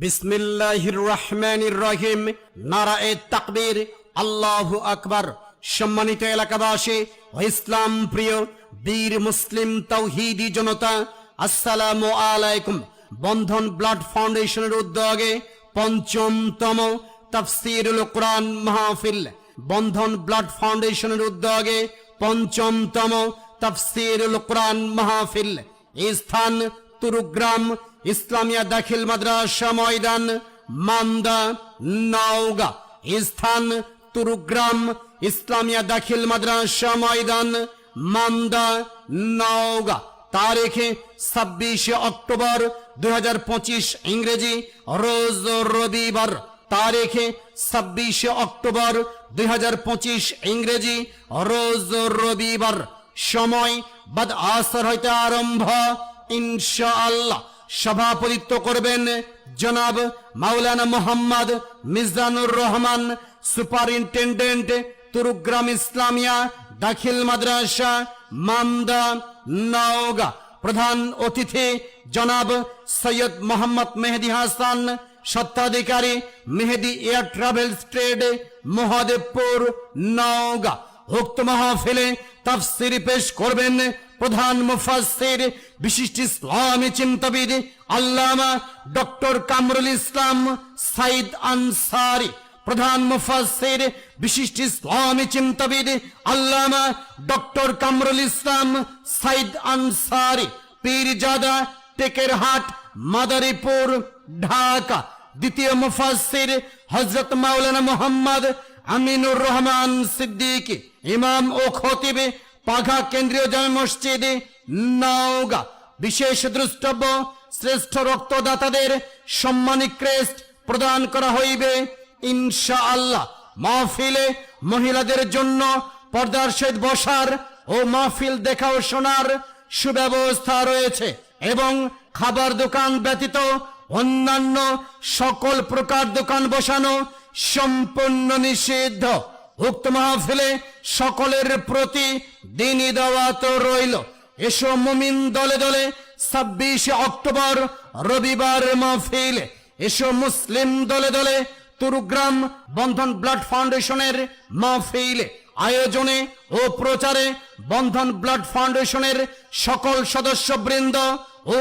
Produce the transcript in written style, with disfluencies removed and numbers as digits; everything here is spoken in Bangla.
বিসমিল্লাহির রহমানির রহিম। নারায়ে তাকবীর, আল্লাহু আকবার। সম্মানিত এলাকাবাসী ও ইসলাম প্রিয় বীর মুসলিম তাওহীদি জনতা, আসসালামু আলাইকুম। বন্ধন ব্লাড ফাউন্ডেশনের উদ্যোগে পঞ্চমতম তাফসীরুল কোরআন মাহফিল, বন্ধন ব্লাড ফাউন্ডেশনের উদ্যোগে পঞ্চমতম তাফসীরুল কোরআন মাহফিল। স্থান তুরুগ্রাম ইসলামিয়া দাখিল মাদ্রাসা ময়দান, মান্দা, নওগাঁ। স্থান তুরুগ্রাম ইসলামিয়া দাখিল মাদ্রাসা ময়দান, মান্দা, নওগাঁ। তারিখ 26 অক্টোবর 2025 ইংরেজি, রোজ রবিবার। তারিখ 26 অক্টোবর 2025 ইংরেজি, রোজ রবিবার। সময় বাদ আসর হইতে আরম্ভ ইনশাআল্লাহ। সভাপতিত্ব করবেন জনাব মাওলানা মোহাম্মদ মিজানুর রহমান, সুপারিনটেন্ডেন্ট তুরুগ্রাম ইসলামিয়া দাখিল মাদ্রাসা, মান্দা, নওগাঁ। প্রধান অতিথি জনাব সৈয়দ মোহাম্মদ মেহেদি হাসান, স্বত্বাধিকারী Mehedi air travels trade, Mahadevpur, Naogaon. উক্ত মাহফিলে তাফসীর পেশ করবেন প্রধান মুফাসসির বিশিষ্ট ইসলামী চিন্তাবিদ আল্লামা ডক্টর কামরুল ইসলাম সাইদ আনসারী। প্রধান মুফাসসির বিশিষ্ট ইসলামী চিন্তাবিদ আল্লামা ডক্টর কামরুল ইসলাম সাইদ আনসারী, পীরজাদা, টেকেরহাট, মাদারীপুর, ঢাকা। দ্বিতীয় মুফাসসির হযরত মাওলানা মোহাম্মদ আমিনুর রহমান সিদ্দিকী, ইমাম ও খতিব, পাঘা কেন্দ্রীয় জামে মসজিদ, নওগাঁ। বিশেষ দ্রষ্টব্য শ্রেষ্ঠ রক্তদাতাদের সম্মানী ক্রেস্ট প্রদান করা হইবে ইনশাআল্লাহ। মাহফিলে মহিলাদের জন্য পর্দার সহিত বসার ও মাহফিল দেখা ও শোনার সুব্যবস্থা রয়েছে এবং খাবার দোকান ব্যতীত অন্যান্য সকল প্রকার দোকান বসানো সম্পূর্ণ নিষিদ্ধ। উক্ত মাহফিলে সকলের প্রতি দিনী দাওয়াত রইল। এসো মুমিন দলে দলে 26 অক্টোবর রবিবার মাহফিলে। এসো মুসলিম দলে দলে তুরুগ্রাম বন্ধন ব্লাড ফাউন্ডেশনের মাহফিলে। আয়োজনে ও প্রচারে বন্ধন ব্লাড ফাউন্ডেশনের সকল সদস্যবৃন্দ ও